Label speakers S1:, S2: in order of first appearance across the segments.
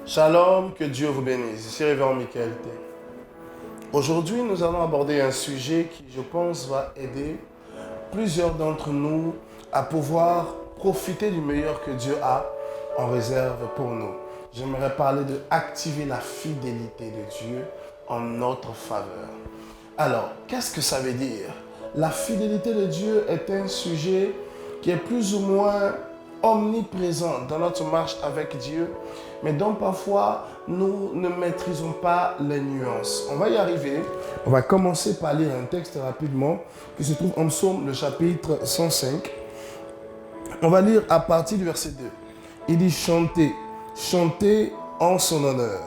S1: Shalom, que Dieu vous bénisse. Ici Révérend Michael T. Aujourd'hui, nous allons aborder un sujet qui, je pense, va aider plusieurs d'entre nous à pouvoir profiter du meilleur que Dieu a en réserve pour nous. J'aimerais parler de activer la fidélité de Dieu en notre faveur. Alors, qu'est-ce que ça veut dire? La fidélité de Dieu est un sujet qui est plus ou moins omniprésent dans notre marche avec Dieu, mais dont parfois nous ne maîtrisons pas les nuances. On va y arriver. On va commencer par lire un texte rapidement qui se trouve en Psaume, le chapitre 105. On va lire à partir du verset 2. Il dit: chantez, chantez en son honneur,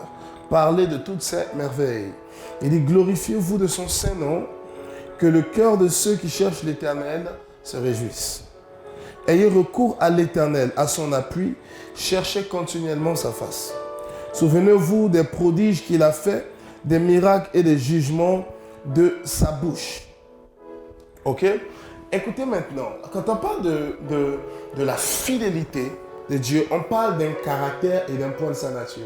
S1: parlez de toutes ses merveilles. Il dit: glorifiez-vous de son saint nom, que le cœur de ceux qui cherchent l'Éternel se réjouisse. Ayez recours à l'Éternel, à son appui, cherchez continuellement sa face. Souvenez-vous des prodiges qu'il a faits, des miracles et des jugements de sa bouche. Ok? Écoutez maintenant, quand on parle de la fidélité de Dieu, on parle d'un caractère et d'un point de sa nature.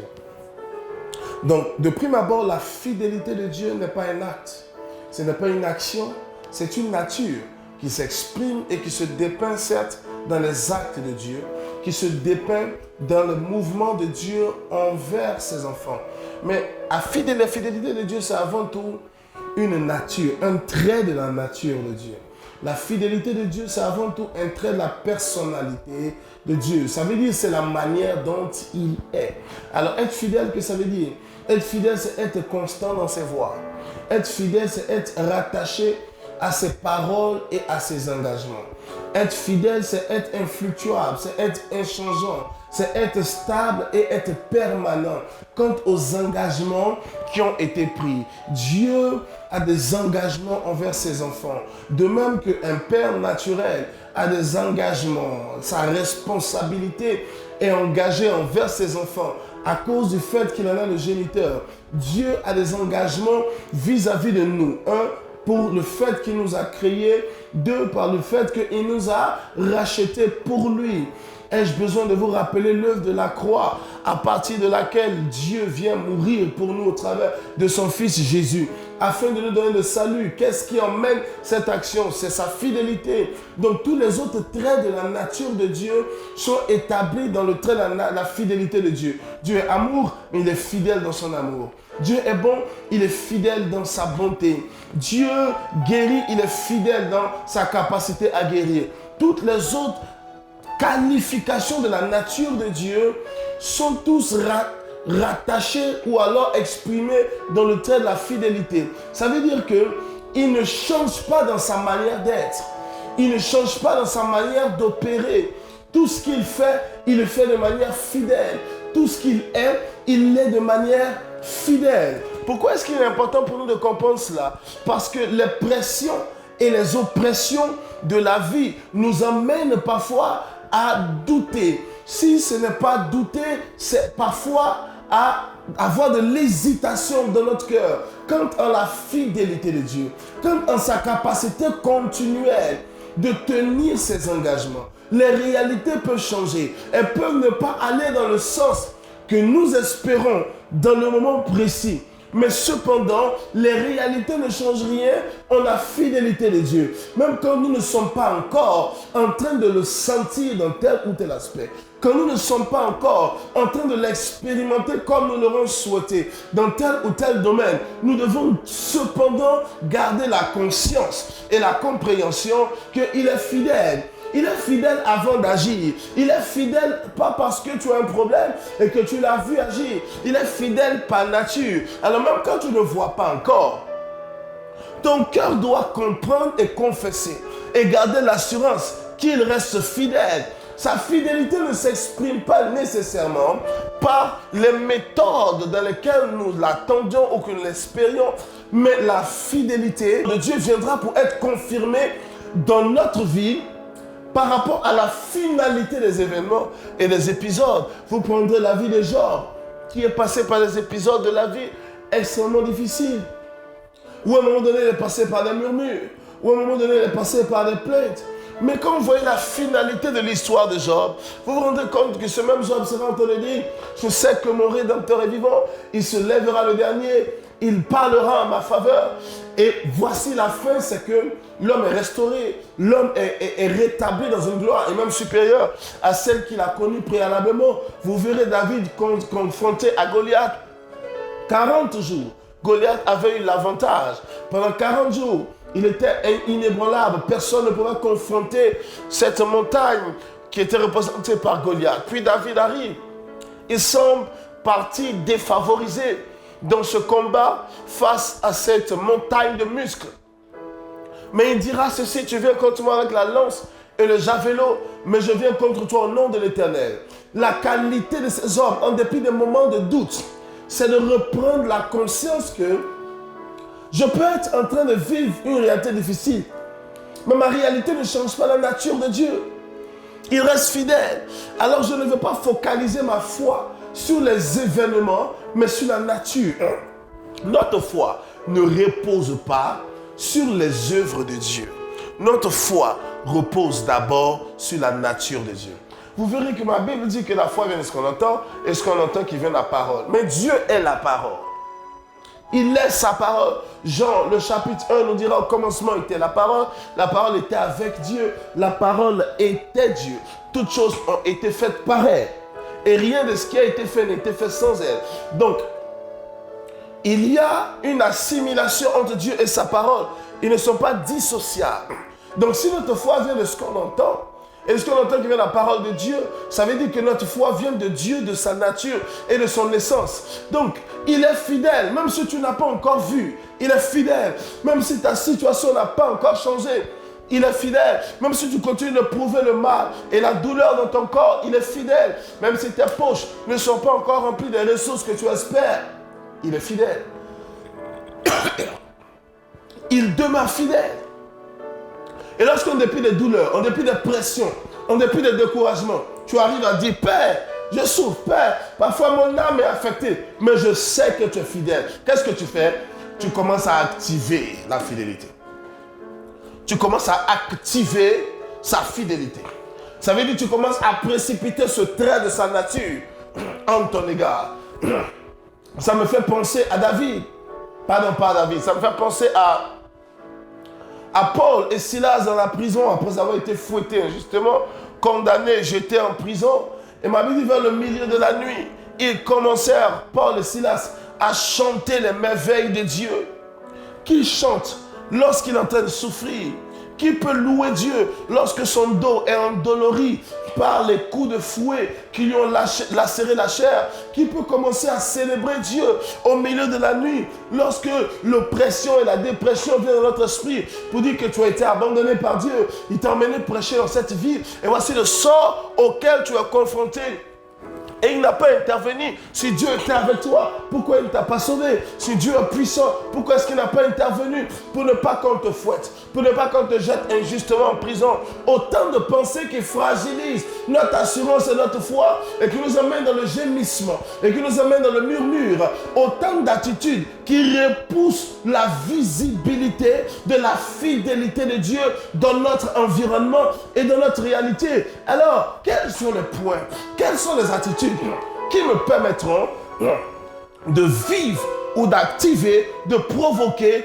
S1: Donc, de prime abord, la fidélité de Dieu n'est pas un acte, ce n'est pas une action, c'est une nature qui s'exprime et qui se dépeint certes dans les actes de Dieu, qui se dépeint dans le mouvement de Dieu envers ses enfants. Mais la fidélité de Dieu, c'est avant tout une nature, un trait de la nature de Dieu. La fidélité de Dieu, c'est avant tout un trait de la personnalité de Dieu. Ça veut dire c'est la manière dont il est. Alors être fidèle, qu'est-ce que ça veut dire? Être fidèle, c'est être constant dans ses voies. Être fidèle, c'est être rattaché à ses paroles et à ses engagements. Être fidèle, c'est être influctuable, c'est être inchangeant, c'est être stable et être permanent quant aux engagements qui ont été pris. Dieu a des engagements envers ses enfants, de même qu'un père naturel a des engagements. Sa responsabilité est engagée envers ses enfants à cause du fait qu'il en a le géniteur. Dieu a des engagements vis-à-vis de nous. Un, pour le fait qu'il nous a créés. Deux, par le fait qu'il nous a rachetés pour lui. Ai-je besoin de vous rappeler l'œuvre de la croix à partir de laquelle Dieu vient mourir pour nous au travers de son Fils Jésus afin de nous donner le salut? Qu'est-ce qui emmène cette action? C'est sa fidélité. Donc tous les autres traits de la nature de Dieu sont établis dans le trait de la fidélité de Dieu. Dieu est amour, mais il est fidèle dans son amour. Dieu est bon, il est fidèle dans sa bonté. Dieu guérit, il est fidèle dans sa capacité à guérir. Toutes les autres qualifications de la nature de Dieu sont tous rattachées ou alors exprimées dans le trait de la fidélité. Ça veut dire qu'il ne change pas dans sa manière d'être. Il ne change pas dans sa manière d'opérer. Tout ce qu'il fait, il le fait de manière fidèle. Tout ce qu'il est, il l'est de manière fidèle. Pourquoi est-ce qu'il est important pour nous de comprendre cela? Parce que les pressions et les oppressions de la vie nous amènent parfois à douter. Si ce n'est pas douter, c'est parfois à avoir de l'hésitation dans notre cœur quant à la fidélité de Dieu, quant à sa capacité continuelle de tenir ses engagements. Les réalités peuvent changer. Elles peuvent ne pas aller dans le sens que nous espérons dans le moment précis. Mais cependant, les réalités ne changent rien en la fidélité de Dieu. Même quand nous ne sommes pas encore en train de le sentir dans tel ou tel aspect. Quand nous ne sommes pas encore en train de l'expérimenter comme nous l'aurons souhaité dans tel ou tel domaine, nous devons cependant garder la conscience et la compréhension qu'il est fidèle. Il est fidèle avant d'agir. Il est fidèle pas parce que tu as un problème et que tu l'as vu agir. Il est fidèle par nature. Alors même quand tu ne vois pas encore, ton cœur doit comprendre et confesser et garder l'assurance qu'il reste fidèle. Sa fidélité ne s'exprime pas nécessairement par les méthodes dans lesquelles nous l'attendions ou que nous l'espérions, mais la fidélité de Dieu viendra pour être confirmée dans notre vie par rapport à la finalité des événements et des épisodes. Vous prendrez la vie de Job, qui est passé par des épisodes de la vie extrêmement difficiles, où à un moment donné il est passé par des murmures, où à un moment donné il est passé par des plaintes, Mais quand vous voyez la finalité de l'histoire de Job, vous vous rendez compte que ce même Job sera en train de dire, je sais que mon Rédempteur est vivant, il se lèvera le dernier, il parlera en ma faveur. Et voici la fin, c'est que l'homme est restauré, l'homme est rétabli dans une gloire et même supérieure à celle qu'il a connue préalablement. Vous verrez David confronté à Goliath 40 jours. Goliath avait eu l'avantage. Pendant 40 jours, il était inébranlable. Personne ne pouvait confronter cette montagne qui était représentée par Goliath. Puis David arrive. Il semble parti défavorisé dans ce combat face à cette montagne de muscles. Mais il dira ceci, tu viens contre moi avec la lance et le javelot, mais je viens contre toi au nom de l'Éternel. La qualité de ces hommes, en dépit des moments de doute, c'est de reprendre la conscience que je peux être en train de vivre une réalité difficile, mais ma réalité ne change pas la nature de Dieu. Il reste fidèle. Alors je ne veux pas focaliser ma foi sur les événements, mais sur la nature. Notre foi ne repose pas sur les œuvres de Dieu. Notre foi repose d'abord sur la nature de Dieu. Vous verrez que ma Bible dit que la foi vient de ce qu'on entend et ce qu'on entend qui vient de la parole. Mais Dieu est la parole. Il est sa parole. Jean, le chapitre 1 nous dira au commencement était la parole était avec Dieu, la parole était Dieu. Toutes choses ont été faites par elle. Et rien de ce qui a été fait n'a été fait sans elle. Donc, il y a une assimilation entre Dieu et sa parole. Ils ne sont pas dissociables. Donc, si notre foi vient de ce qu'on entend, et ce qu'on entend qui vient de la parole de Dieu, ça veut dire que notre foi vient de Dieu, de sa nature et de son essence. Donc, il est fidèle, même si tu n'as pas encore vu. Il est fidèle, même si ta situation n'a pas encore changé. Il est fidèle, même si tu continues de prouver le mal et la douleur dans ton corps, il est fidèle. Même si tes poches ne sont pas encore remplies des ressources que tu espères, il est fidèle. Il demeure fidèle. Et lorsqu'en dépit des douleurs, en dépit des pressions, en dépit des découragements, tu arrives à dire, Père, je souffre, Père, parfois mon âme est affectée, mais je sais que tu es fidèle. Qu'est-ce que tu fais? Tu commences à activer la fidélité. Tu commences à activer sa fidélité. Ça veut dire que tu commences à précipiter ce trait de sa nature en ton égard. Ça me fait penser à David. Pardon, pas à David. Ça me fait penser à Paul et Silas dans la prison après avoir été fouettés injustement, condamnés, jetés en prison. Et ma Bible dit vers le milieu de la nuit, ils commencèrent, Paul et Silas, à chanter les merveilles de Dieu. Qui chante lorsqu'il est en train de souffrir? Qui peut louer Dieu lorsque son dos est endolori par les coups de fouet qui lui ont lacéré la chair? Qui peut commencer à célébrer Dieu au milieu de la nuit lorsque l'oppression et la dépression viennent dans notre esprit pour dire que tu as été abandonné par Dieu? Il t'a emmené prêcher dans cette ville et voici le sort auquel tu es confronté. Et il n'a pas intervenu. Si Dieu était avec toi, pourquoi il ne t'a pas sauvé? Si Dieu est puissant, pourquoi est-ce qu'il n'a pas intervenu? Pour ne pas qu'on te fouette, pour ne pas qu'on te jette injustement en prison. Autant de pensées qui fragilisent notre assurance et notre foi et qui nous amènent dans le gémissement et qui nous amènent dans le murmure. Autant d'attitudes qui repoussent la visibilité de la fidélité de Dieu dans notre environnement et dans notre réalité. Alors, quels sont les points? Quelles sont les attitudes qui me permettront de vivre ou d'activer, de provoquer,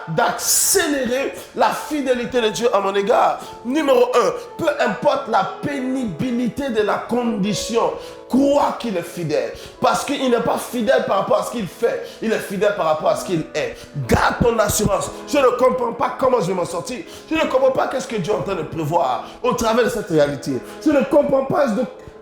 S1: d'accélérer la fidélité de Dieu à mon égard? Numéro 1, peu importe la pénibilité de la condition, crois qu'il est fidèle. Parce qu'il n'est pas fidèle par rapport à ce qu'il fait. Il est fidèle par rapport à ce qu'il est. Garde ton assurance. Je ne comprends pas comment je vais m'en sortir. Je ne comprends pas qu'est-ce que Dieu est en train de prévoir au travers de cette réalité. Je ne comprends pas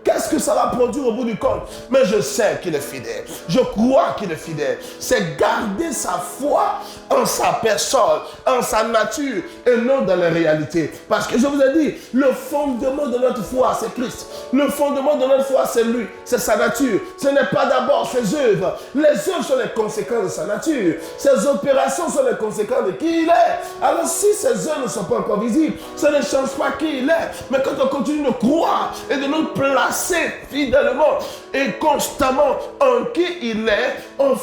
S1: qu'est-ce que ça va produire au bout du compte. Mais je sais qu'il est fidèle. Je crois qu'il est fidèle. C'est garder sa foi en sa personne, en sa nature et non dans les réalités. Parce que je vous ai dit, le fondement de notre foi, c'est Christ. Le fondement de notre foi, c'est lui. C'est sa nature. Ce n'est pas d'abord ses œuvres. Les œuvres sont les conséquences de sa nature. Ses opérations sont les conséquences de qui il est. Alors si ses œuvres ne sont pas encore visibles, ça ne change pas qui il est. Mais quand on continue de croire et de nous placer fidèlement et constamment en qui il est, on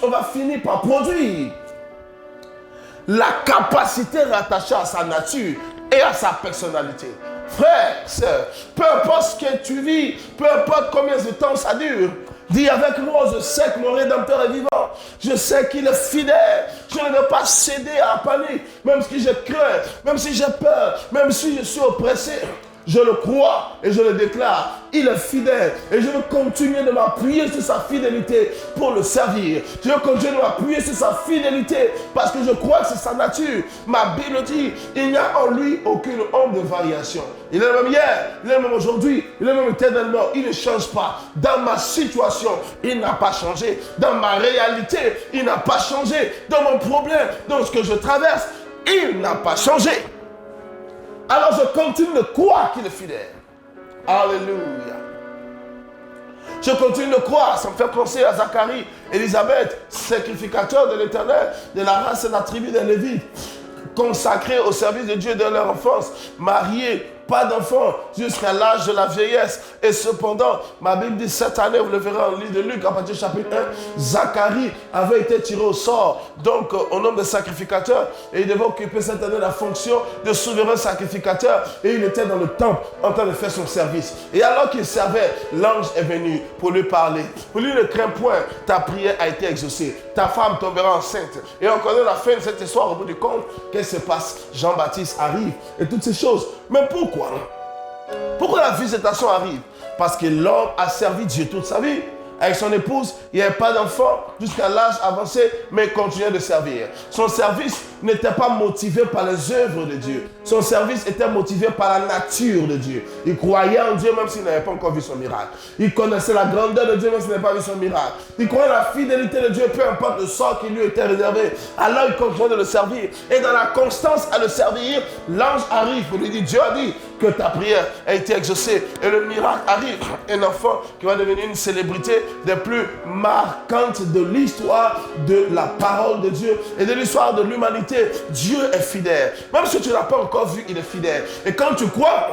S1: va finir par produire la capacité rattachée à sa nature et à sa personnalité. Frère, sœur, peu importe ce que tu vis, peu importe combien de temps ça dure, dis avec moi, je sais que mon Rédempteur est vivant. Je sais qu'il est fidèle. Je ne veux pas céder à la panique, même si je crains, même si j'ai peur, même si je suis oppressé. Je le crois et je le déclare. Il est fidèle et je veux continuer de m'appuyer sur sa fidélité pour le servir. Je veux continuer de m'appuyer sur sa fidélité parce que je crois que c'est sa nature. Ma Bible dit, il n'y a en lui aucune ombre de variation. Il est le même hier, il est le même aujourd'hui, il est le même éternellement. Il ne change pas. Dans ma situation, il n'a pas changé. Dans ma réalité, il n'a pas changé. Dans mon problème, dans ce que je traverse, il n'a pas changé. Alors je continue de croire qu'il est fidèle. Alléluia. Je continue de croire. Ça me fait penser à Zacharie, Élisabeth, sacrificateurs de l'Éternel, de la race et de la tribu des Lévites, consacrés au service de Dieu de leur enfance, mariés, pas d'enfants, jusqu'à l'âge de la vieillesse. Et cependant, ma Bible dit, cette année, vous le verrez en livre de Luc, à partir du chapitre 1, Zacharie avait été tiré au sort, donc au nombre de sacrificateurs, et il devait occuper cette année la fonction de souverain sacrificateur, et il était dans le temple en train de faire son service. Et alors qu'il servait, l'ange est venu pour lui parler. Pour lui, ne crains point, ta prière a été exaucée. Ta femme tombera enceinte. Et on connaît la fin de cette histoire au bout du compte. Qu'est-ce qui se passe? Jean-Baptiste arrive, et toutes ces choses. Mais pourquoi? Pourquoi la visitation arrive? Parce que l'homme a servi Dieu toute sa vie. Avec son épouse, il n'y avait pas d'enfant jusqu'à l'âge avancé, mais il continuait de servir. Son service n'était pas motivé par les œuvres de Dieu. Son service était motivé par la nature de Dieu. Il croyait en Dieu même s'il n'avait pas encore vu son miracle. Il connaissait la grandeur de Dieu même s'il n'avait pas vu son miracle. Il croyait la fidélité de Dieu, peu importe le sort qui lui était réservé. Alors il continuait de le servir. Et dans la constance à le servir, l'ange arrive pour lui dire, Dieu a dit que ta prière a été exaucée. Et le miracle arrive. Un enfant qui va devenir une célébrité des plus marquantes de l'histoire de la parole de Dieu et de l'histoire de l'humanité. Dieu est fidèle. Même si tu ne l'as pas encore vu, il est fidèle. Et quand tu crois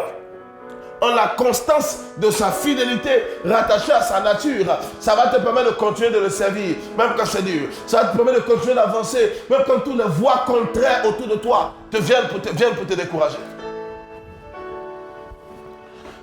S1: en la constance de sa fidélité rattachée à sa nature, ça va te permettre de continuer de le servir, même quand c'est dur. Ça va te permettre de continuer d'avancer, même quand toutes les voix contraires autour de toi viennent pour te décourager.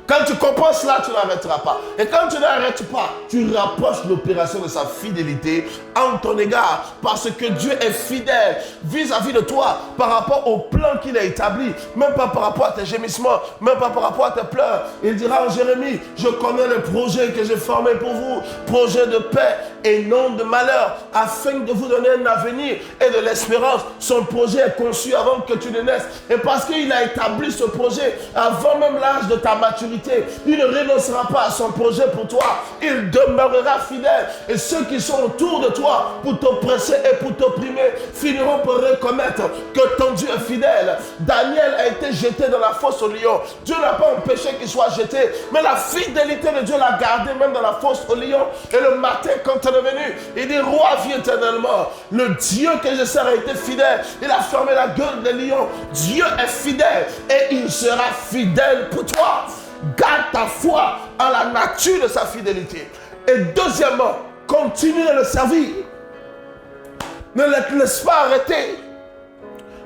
S1: Quand tu comprends cela, tu n'arrêteras pas. Et quand tu n'arrêtes pas, tu rapproches l'opération de sa fidélité en ton égard. Parce que Dieu est fidèle vis-à-vis de toi par rapport au plan qu'il a établi. Même pas par rapport à tes gémissements, même pas par rapport à tes pleurs. Il dira en Jérémie, je connais les projets que j'ai formés pour vous. Projets de paix et non de malheur, afin de vous donner un avenir et de l'espérance. Son projet est conçu avant que tu ne naisses. Et parce qu'il a établi ce projet avant même l'âge de ta maturité, il ne renoncera pas à son projet pour toi. Il demeurera fidèle. Et ceux qui sont autour de toi pour t'oppresser et pour t'opprimer finiront par reconnaître que ton Dieu est fidèle. Daniel a été jeté dans la fosse au lion. Dieu n'a pas empêché qu'il soit jeté, mais la fidélité de Dieu l'a gardé même dans la fosse au lion. Et le matin, quand il est venu, il dit, roi, vis éternellement. Le Dieu que je sers a été fidèle. Il a fermé la gueule des lions. Dieu est fidèle et il sera fidèle pour toi. Garde ta foi en la nature de sa fidélité. Et deuxièmement, continue de le servir. Ne le laisse pas arrêter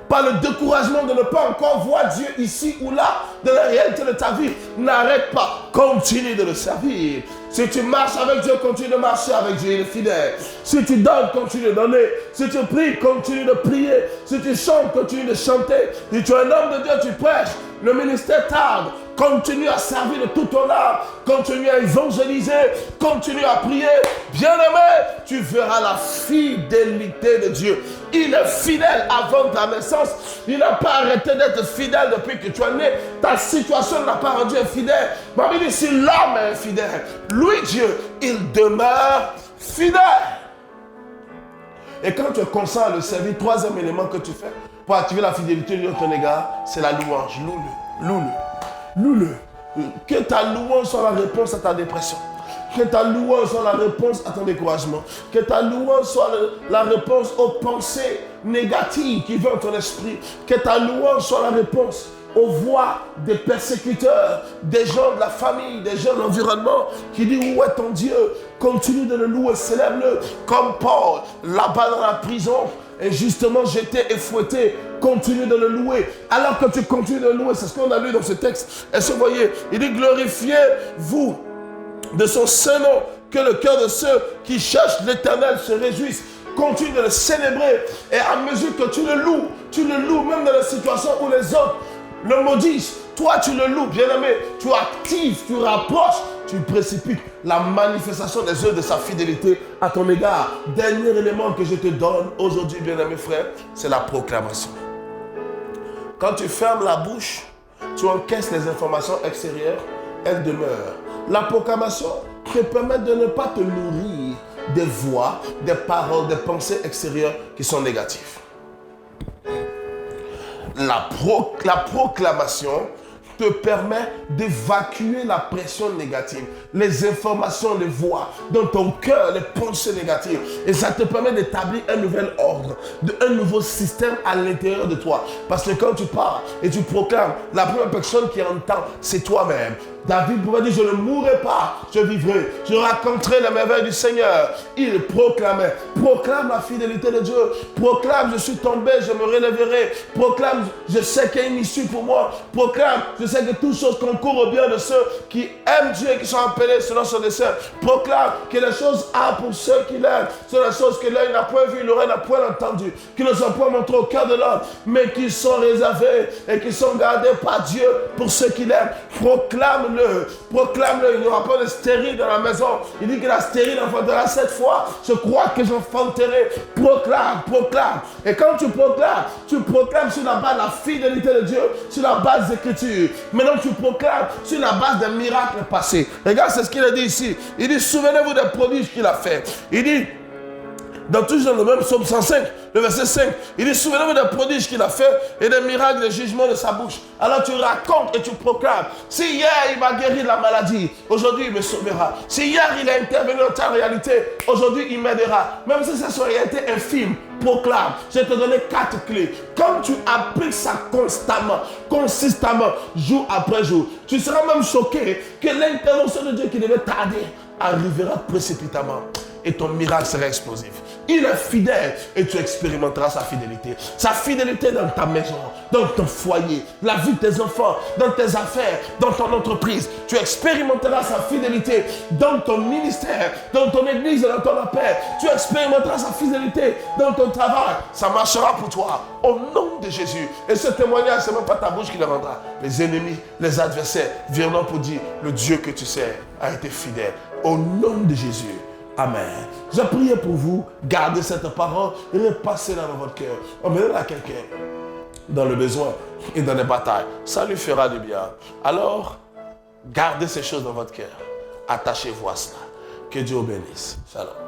S1: par le découragement de ne pas encore voir Dieu ici ou là dans la réalité de ta vie. N'arrête pas, continue de le servir. Si tu marches avec Dieu, continue de marcher avec Dieu, il est fidèle. Si tu donnes, continue de donner. Si tu pries, continue de prier. Si tu chantes, continue de chanter. Si tu es un homme de Dieu, tu prêches. Le ministère tarde. Continue à servir de tout ton âme. Continue à évangéliser. Continue à prier. Bien-aimé, tu verras la fidélité de Dieu. Il est fidèle avant ta naissance. Il n'a pas arrêté d'être fidèle depuis que tu es né. Ta situation n'a pas rendu fidèle. Ma Bible dit, si l'homme est fidèle, lui, Dieu, il demeure fidèle. Et quand tu es conscient à le servir, troisième élément que tu fais pour activer la fidélité de ton égard, c'est la louange. Loue-le. Loue-le. Loue-le. Que ta louange soit la réponse à ta dépression. Que ta louange soit la réponse à ton découragement. Que ta louange soit la réponse aux pensées négatives qui viennent dans ton esprit. Que ta louange soit la réponse aux voix des persécuteurs, des gens de la famille, des gens de l'environnement qui disent, où est ton Dieu? Continue de le louer, célèbre-le. Comme Paul, là-bas dans la prison, injustement jeté et fouetté, continue de le louer. Alors que tu continues de le louer, c'est ce qu'on a lu dans ce texte. Et ce voyez, il dit glorifiez-vous de son saint nom, que le cœur de ceux qui cherchent l'Éternel se réjouisse. Continue de le célébrer. Et à mesure que tu le loues même dans les situations où les autres le maudissent. Toi, tu le loues, bien-aimé. Tu actives, tu rapproches, tu précipites la manifestation des œuvres de sa fidélité à ton égard. Dernier élément que je te donne aujourd'hui, bien-aimé frère, c'est la proclamation. Quand tu fermes la bouche, tu encaisses les informations extérieures, elles demeurent. La proclamation te permet de ne pas te nourrir des voix, des paroles, des pensées extérieures qui sont négatives. La proclamation te permet d'évacuer la pression négative, les informations, les voix dans ton cœur, les pensées négatives. Et ça te permet d'établir un nouvel ordre, un nouveau système à l'intérieur de toi. Parce que quand tu parles et tu proclames, la première personne qui entend, c'est toi-même. David pouvait dire, je ne mourrai pas, je vivrai. Je raconterai les merveilles du Seigneur. Il proclamait. Proclame la fidélité de Dieu. Proclame, je suis tombé, je me relèverai. Proclame, je sais qu'il y a une issue pour moi. Proclame, je sais que toutes choses concourent au bien de ceux qui aiment Dieu et qui sont appelés selon son dessein. Proclame que les choses A pour ceux qui l'aiment sont les choses que l'œil n'a point vues, l'oreille n'a point entendues, qui ne sont point montrées au cœur de l'homme, mais qui sont réservées et qui sont gardées par Dieu pour ceux qui l'aiment. Proclame-le, proclame-le. Il n'y aura pas de stérile dans la maison. Il dit que la stérile enfantera 7 fois. Je crois que j'enfanterai. Proclame, proclame. Et quand tu proclames sur la base de la fidélité de Dieu, sur la base des Écritures. Maintenant, tu proclames sur la base des miracles passés. Regarde, c'est ce qu'il a dit ici. Il dit, souvenez-vous des prodiges qu'il a fait. Il dit, toujours dans le même psaume 105, le verset 5, il dit, souvenez-vous des prodiges qu'il a fait et des miracles, des jugements de sa bouche. Alors tu racontes et tu proclames. Si hier il m'a guéri de la maladie, aujourd'hui il me sauvera. Si hier il a intervenu dans ta réalité, aujourd'hui il m'aidera. Même si c'est son réalité infime, proclame. Je vais te donner 4 clés. Quand tu appliques ça consistamment, jour après jour, tu seras même choqué que l'intervention de Dieu qui devait tarder arrivera précipitamment. Et ton miracle sera explosif. Il est fidèle et tu expérimenteras sa fidélité. Sa fidélité dans ta maison, dans ton foyer, la vie de tes enfants, dans tes affaires, dans ton entreprise. Tu expérimenteras sa fidélité dans ton ministère, dans ton église et dans ton appel. Tu expérimenteras sa fidélité dans ton travail. Ça marchera pour toi au nom de Jésus. Et ce témoignage, ce n'est même pas ta bouche qui le rendra. Les ennemis, les adversaires viendront pour dire, le Dieu que tu sais a été fidèle. Au nom de Jésus. Amen. Je prie pour vous, gardez cette parole et repassez-la dans votre cœur. Emmenez-la à quelqu'un dans le besoin et dans les batailles. Ça lui fera du bien. Alors, gardez ces choses dans votre cœur. Attachez-vous à cela. Que Dieu vous bénisse. Shalom.